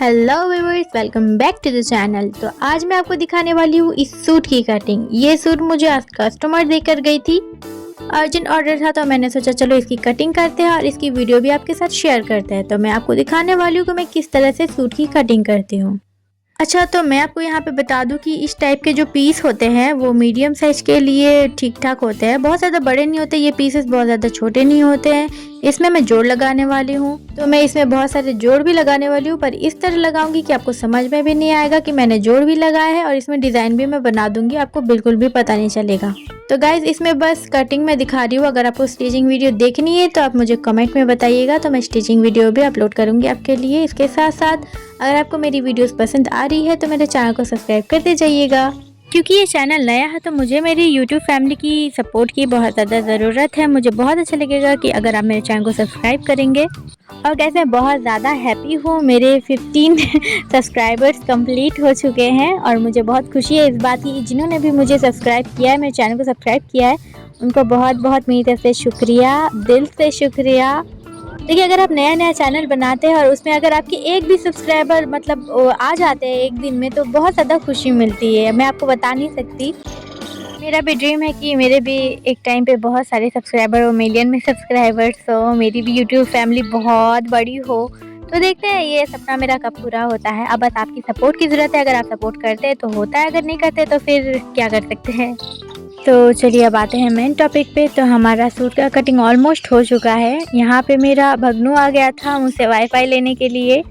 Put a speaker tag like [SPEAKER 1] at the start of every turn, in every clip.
[SPEAKER 1] Hello viewers, welcome back to the channel. तो आज मैं आपको दिखाने वाली हूँ इस सूट की कटिंग। ये सूट मुझे आज कस्टमर देकर गई थी, अर्जेंट ऑर्डर था, तो मैंने सोचा चलो इसकी कटिंग करते हैं और इसकी वीडियो भी आपके साथ शेयर करते हैं। तो मैं आपको दिखाने वाली हूँ कि मैं किस तरह से सूट की कटिंग करती हूँ। अच्छा, तो मैं आपको यहाँ पे बता दूं कि इस टाइप के जो पीस होते हैं वो मीडियम साइज के लिए ठीक ठाक होते हैं, बहुत ज़्यादा बड़े नहीं होते। ये पीसेस बहुत ज़्यादा छोटे नहीं होते हैं। इसमें मैं जोड़ लगाने वाली हूँ, तो मैं इसमें बहुत सारे जोड़ भी लगाने वाली हूँ, पर इस तरह लगाऊंगी कि आपको समझ में भी नहीं आएगा कि मैंने जोड़ भी लगाया है, और इसमें डिज़ाइन भी मैं बना दूंगी, आपको बिल्कुल भी पता नहीं चलेगा। तो गाइज, इसमें बस कटिंग में दिखा रही हूँ। अगर आपको स्टिचिंग वीडियो देखनी है तो आप मुझे कमेंट में बताइएगा, तो मैं स्टिचिंग वीडियो भी अपलोड करूँगी आपके लिए। इसके साथ साथ अगर आपको मेरी वीडियोस पसंद आ रही है तो मेरे चैनल को सब्सक्राइब करते जाइएगा, क्योंकि ये चैनल नया है तो मुझे मेरी यूट्यूब फैमिली की सपोर्ट की बहुत ज़्यादा ज़रूरत है। मुझे बहुत अच्छा लगेगा कि अगर आप मेरे चैनल को सब्सक्राइब करेंगे। और कैसे मैं बहुत ज़्यादा हैप्पी हूँ, मेरे 15 सब्सक्राइबर्स कंप्लीट हो चुके हैं और मुझे बहुत खुशी है इस बात की। जिन्होंने भी मुझे सब्सक्राइब किया है, मेरे चैनल को सब्सक्राइब किया है, उनको बहुत बहुत मेरी तरफ से शुक्रिया, दिल से शुक्रिया। देखिए, अगर आप नया चैनल बनाते हैं और उसमें अगर आपके एक भी सब्सक्राइबर आ जाते हैं एक दिन में, तो बहुत ज़्यादा खुशी मिलती है, मैं आपको बता नहीं सकती। मेरा भी ड्रीम है कि मेरे भी एक टाइम पे बहुत सारे सब्सक्राइबर हो, मिलियन में सब्सक्राइबर्स हो, मेरी भी यूट्यूब फैमिली बहुत बड़ी हो। तो देखते हैं ये सपना मेरा कब पूरा होता है। अब बस आपकी सपोर्ट की ज़रूरत है। अगर आप सपोर्ट करते हैं तो होता है, अगर नहीं करते तो फिर क्या कर सकते हैं। तो चलिए अब आते हैं मेन टॉपिक पे। तो हमारा सूट का कटिंग ऑलमोस्ट हो चुका है। यहाँ पे मेरा भगनू आ गया था मुझसे वाईफाई लेने के लिए,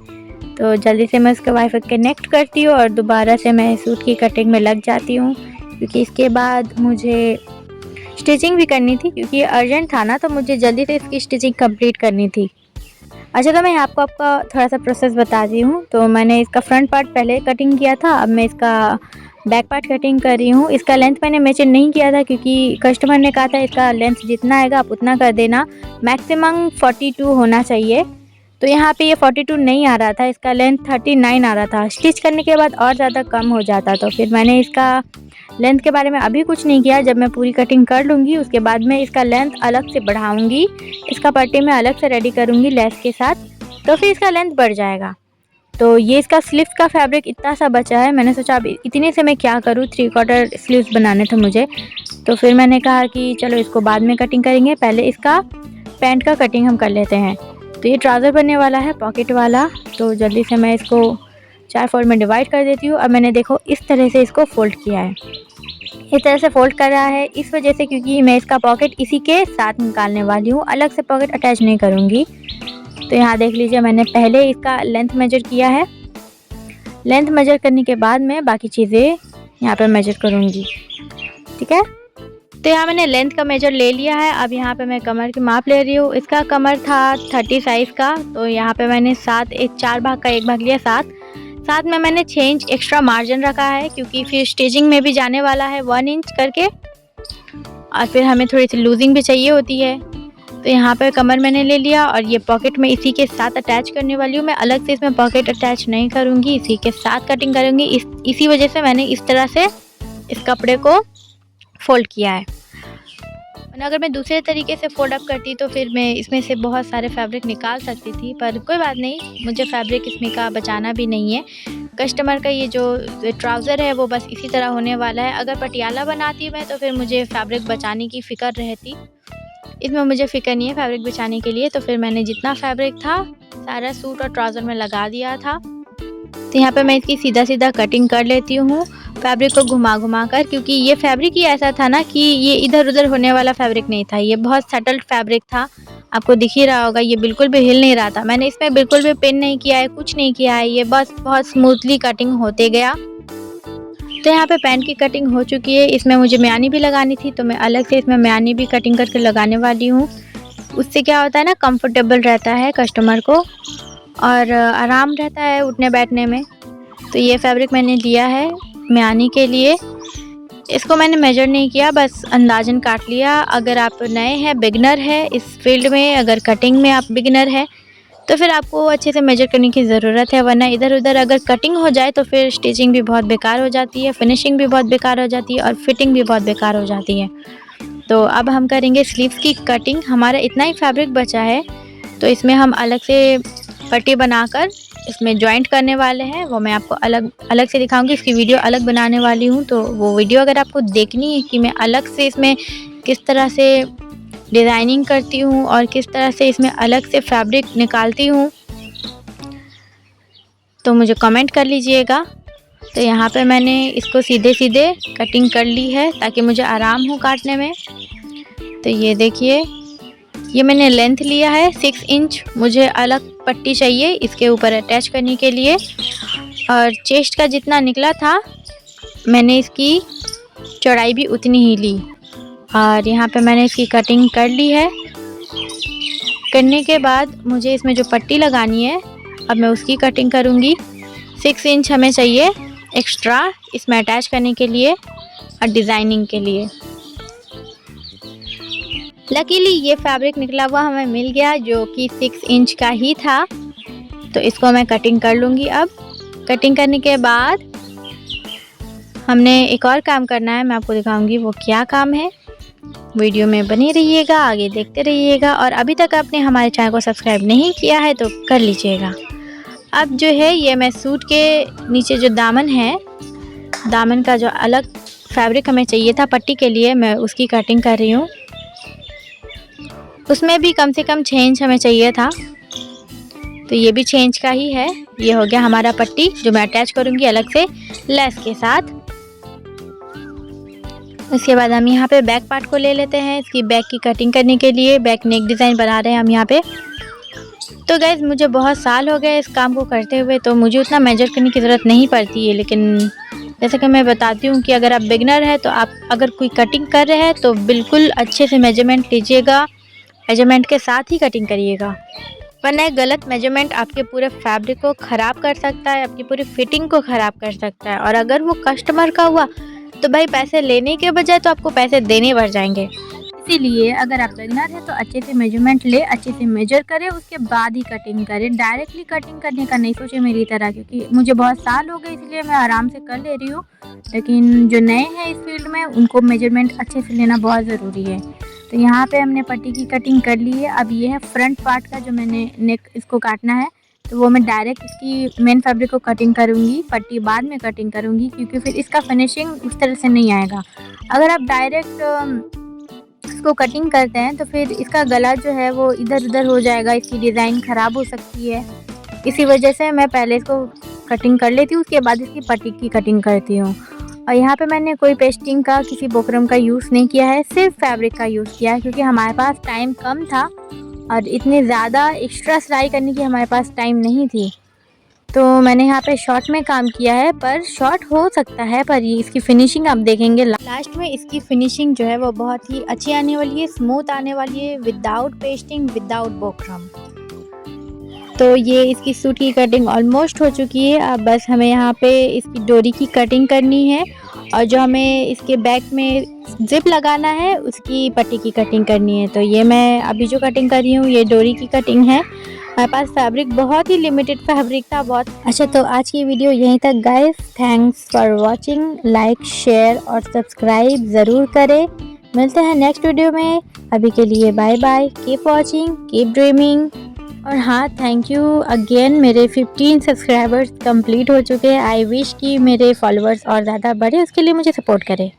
[SPEAKER 1] तो जल्दी से मैं उसका वाईफाई कनेक्ट करती हूँ और दोबारा से मैं सूट की कटिंग में लग जाती हूँ, क्योंकि इसके बाद मुझे स्टिचिंग भी करनी थी, क्योंकि अर्जेंट था ना, तो मुझे जल्दी से इसकी स्टिचिंग कंप्लीट करनी थी। अच्छा, तो मैं आपको आपका थोड़ा सा प्रोसेस बताती हूँ। तो मैंने इसका फ्रंट पार्ट पहले कटिंग किया था, अब मैं इसका बैक पार्ट कटिंग कर रही हूँ। इसका लेंथ मैंने मेजर नहीं किया था, क्योंकि कस्टमर ने कहा था इसका लेंथ जितना आएगा आप उतना कर देना, मैक्सिमम 42 होना चाहिए। तो यहाँ पे ये 42 नहीं आ रहा था, इसका लेंथ 39 आ रहा था। स्टिच करने के बाद और ज़्यादा कम हो जाता, तो फिर मैंने इसका लेंथ के बारे में अभी कुछ नहीं किया। जब मैं पूरी कटिंग कर लूँगी उसके बाद मैं इसका लेंथ अलग से बढ़ाऊँगी, इसका पट्टी मैं अलग से रेडी करूँगी लेस के साथ, तो फिर इसका लेंथ बढ़ जाएगा। तो ये इसका स्लीव्स का फैब्रिक इतना सा बचा है, मैंने सोचा अब इतने से मैं क्या करूँ, 3/4 स्लीव्स बनाने थे मुझे। तो फिर मैंने कहा कि चलो इसको बाद में कटिंग करेंगे, पहले इसका पैंट का कटिंग हम कर लेते हैं। तो ये ट्राउज़र बनने वाला है पॉकेट वाला, तो जल्दी से मैं इसको 4 फोल्ड में डिवाइड कर देती हूँ। अब मैंने देखो इस तरह से इसको फोल्ड किया है, इस तरह से फोल्ड कर रहा है इस वजह से क्योंकि मैं इसका पॉकेट इसी के साथ निकालने वाली हूँ, अलग से पॉकेट अटैच नहीं करूँगी। तो यहाँ देख लीजिए, मैंने पहले इसका लेंथ मेजर किया है। लेंथ मेजर करने के बाद मैं बाकी चीज़ें यहाँ पर मेजर करूँगी, ठीक है। तो यहाँ मैंने लेंथ का मेजर ले लिया है। अब यहाँ पे मैं कमर की माप ले रही हूँ। इसका कमर था 30 साइज़ का, तो यहाँ पे मैंने 4 भाग का 1 भाग लिया, 7 में मैंने 6 इंच एक्स्ट्रा मार्जिन रखा है, क्योंकि फिर स्टिचिंग में भी जाने वाला है 1 इंच करके, और फिर हमें थोड़ी सी लूजिंग भी चाहिए होती है। तो यहाँ पर कमर मैंने ले लिया, और ये पॉकेट में इसी के साथ अटैच करने वाली हूँ। मैं अलग से इसमें पॉकेट अटैच नहीं करूँगी, इसी के साथ कटिंग करूँगी। इसी वजह से मैंने इस तरह से इस कपड़े को फोल्ड किया है। वरना अगर मैं दूसरे तरीके से फोल्ड अप करती तो फिर मैं इसमें से बहुत सारे फैब्रिक निकाल सकती थी, पर कोई बात नहीं, मुझे फैब्रिक इसमें का बचाना भी नहीं है। कस्टमर का ये जो ट्राउज़र है वो बस इसी तरह होने वाला है। अगर पटियाला बनाती मैं तो फिर मुझे फैब्रिक बचाने की फ़िक्र रहती, इसमें मुझे फ़िक्र नहीं है फैब्रिक बचाने के लिए। तो फिर मैंने जितना फैब्रिक था सारा सूट और ट्राउज़र में लगा दिया था। तो यहाँ पे मैं इसकी सीधा कटिंग कर लेती हूँ, फैब्रिक को घुमा कर, क्योंकि ये फैब्रिक ही ऐसा था ना कि ये इधर उधर होने वाला फैब्रिक नहीं था, ये बहुत सटल फैब्रिक था। आपको दिख ही रहा होगा, ये बिल्कुल भी हिल नहीं रहा था। मैंने इसमें बिल्कुल भी पिन नहीं किया है, कुछ नहीं किया है, ये बस बहुत स्मूथली कटिंग होते गया। तो यहाँ पे पैंट की कटिंग हो चुकी है। इसमें मुझे म्यानी भी लगानी थी, तो मैं अलग से इसमें म्यानी भी कटिंग करके लगाने वाली हूँ। उससे क्या होता है ना, कंफर्टेबल रहता है कस्टमर को और आराम रहता है उठने बैठने में। तो ये फैब्रिक मैंने लिया है म्यानी के लिए। इसको मैंने मेजर नहीं किया, बस अंदाजन काट लिया। अगर आप नए हैं, बिगिनर है इस फील्ड में, अगर कटिंग में आप बिगिनर है तो फिर आपको अच्छे से मेजर करने की ज़रूरत है, वरना इधर उधर अगर कटिंग हो जाए तो फिर स्टिचिंग भी बहुत बेकार हो जाती है, फिनिशिंग भी बहुत बेकार हो जाती है और फिटिंग भी बहुत बेकार हो जाती है। तो अब हम करेंगे स्लीव्स की कटिंग। हमारा इतना ही फैब्रिक बचा है, तो इसमें हम अलग से पट्टी बनाकर इसमें जॉइंट करने वाले हैं वो मैं आपको अलग अलग से दिखाऊंगी। इसकी वीडियो अलग बनाने वाली हूँ, तो वो वीडियो अगर आपको देखनी है कि मैं अलग से इसमें किस तरह से डिज़ाइनिंग करती हूँ और किस तरह से इसमें अलग से फैब्रिक निकालती हूँ, तो मुझे कमेंट कर लीजिएगा। तो यहाँ पे मैंने इसको सीधे सीधे कटिंग कर ली है ताकि मुझे आराम हो काटने में। तो ये देखिए, ये मैंने लेंथ लिया है 6 इंच। मुझे अलग पट्टी चाहिए इसके ऊपर अटैच करने के लिए, और चेस्ट का जितना निकला था मैंने इसकी चौड़ाई भी उतनी ही ली। और यहाँ पे मैंने इसकी कटिंग कर ली है। करने के बाद मुझे इसमें जो पट्टी लगानी है अब मैं उसकी कटिंग करूँगी। 6 इंच हमें चाहिए एक्स्ट्रा इसमें अटैच करने के लिए और डिज़ाइनिंग के लिए। लकीली ये फैब्रिक निकला हुआ हमें मिल गया जो कि 6 इंच का ही था, तो इसको मैं कटिंग कर लूँगी। अब कटिंग करने के बाद हमने एक और काम करना है, मैं आपको दिखाऊंगी वो क्या काम है। वीडियो में बने रहिएगा, आगे देखते रहिएगा, और अभी तक आपने हमारे चैनल को सब्सक्राइब नहीं किया है तो कर लीजिएगा। अब जो है ये मैं सूट के नीचे जो दामन है, दामन का जो अलग फैब्रिक हमें चाहिए था पट्टी के लिए, मैं उसकी कटिंग कर रही हूँ। उसमें भी कम से कम 6 इंच हमें चाहिए था, तो ये भी 6 इंच का ही है। ये हो गया हमारा पट्टी जो मैं अटैच करूँगी अलग से लेस के साथ। उसके बाद हम यहाँ पे बैक पार्ट को ले लेते हैं इसकी बैक की कटिंग करने के लिए। बैक नेक डिज़ाइन बना रहे हैं हम यहाँ पे। तो गाइज़ मुझे बहुत साल हो गए इस काम को करते हुए, तो मुझे उतना मेजर करने की ज़रूरत नहीं पड़ती है। लेकिन जैसे कि मैं बताती हूँ कि अगर आप बिगनर हैं तो आप अगर कोई कटिंग कर रहे हैं तो बिल्कुल अच्छे से मेजरमेंट लीजिएगा, मेजरमेंट के साथ ही कटिंग करिएगा, वरना एक गलत मेजरमेंट आपके पूरे फैब्रिक को ख़राब कर सकता है, आपकी पूरी फिटिंग को ख़राब कर सकता है। और अगर वो कस्टमर का हुआ तो भाई पैसे लेने के बजाय तो आपको पैसे देने पड़ जाएंगे। इसीलिए अगर आप बिगनर हैं तो अच्छे से मेजरमेंट ले, अच्छे से मेजर करें, उसके बाद ही कटिंग करें। डायरेक्टली कटिंग करने का नहीं सोचे मेरी तरह, क्योंकि मुझे बहुत साल हो गए इसलिए मैं आराम से कर ले रही हूँ। लेकिन जो नए हैं इस फील्ड में उनको मेजरमेंट अच्छे से लेना बहुत ज़रूरी है। तो यहाँ पे हमने पट्टी की कटिंग कर ली है। अब ये है फ्रंट पार्ट का जो मैंने नेक इसको काटना है, तो वो मैं डायरेक्ट इसकी मेन फैब्रिक को कटिंग करूँगी, पट्टी बाद में कटिंग करूँगी, क्योंकि फिर इसका फिनिशिंग उस तरह से नहीं आएगा। अगर आप डायरेक्ट इसको कटिंग करते हैं तो फिर इसका गला जो है वो इधर उधर हो जाएगा, इसकी डिज़ाइन ख़राब हो सकती है। इसी वजह से मैं पहले इसको कटिंग कर लेती हूँ, उसके बाद इसकी पट्टी की कटिंग करती हूँ। और यहाँ पे मैंने कोई पेस्टिंग का, किसी बुकरम का यूज़ नहीं किया है, सिर्फ फैब्रिक का यूज़ किया है, क्योंकि हमारे पास टाइम कम था और इतनी ज़्यादा एक्स्ट्रा सिलाई करने की हमारे पास टाइम नहीं थी। तो मैंने यहाँ पे शॉर्ट में काम किया है, पर शॉर्ट हो सकता है, पर ये इसकी फिनिशिंग आप देखेंगे लास्ट में इसकी फिनिशिंग जो है वो बहुत ही अच्छी आने वाली है, स्मूथ आने वाली है, विदाउट पेस्टिंग, विदाउट बुकरम। तो ये इसकी सूट की कटिंग ऑलमोस्ट हो चुकी है। अब बस हमें यहाँ पे इसकी डोरी की कटिंग करनी है, और जो हमें इसके बैक में जिप लगाना है उसकी पट्टी की कटिंग करनी है। तो ये मैं अभी जो कटिंग कर रही हूँ ये डोरी की कटिंग है। हमारे पास फैब्रिक बहुत ही लिमिटेड फैब्रिक था, बहुत अच्छा। तो आज की वीडियो यहीं तक guys, thanks for watching. Like, share और सब्सक्राइब ज़रूर करें। मिलते हैं नेक्स्ट वीडियो में, अभी के लिए bye bye, keep watching, keep dreaming. और हाँ, थैंक यू अगेन, मेरे 15 सब्सक्राइबर्स कंप्लीट हो चुके हैं। आई विश कि मेरे फॉलोअर्स और ज़्यादा बढ़े, उसके लिए मुझे सपोर्ट करें।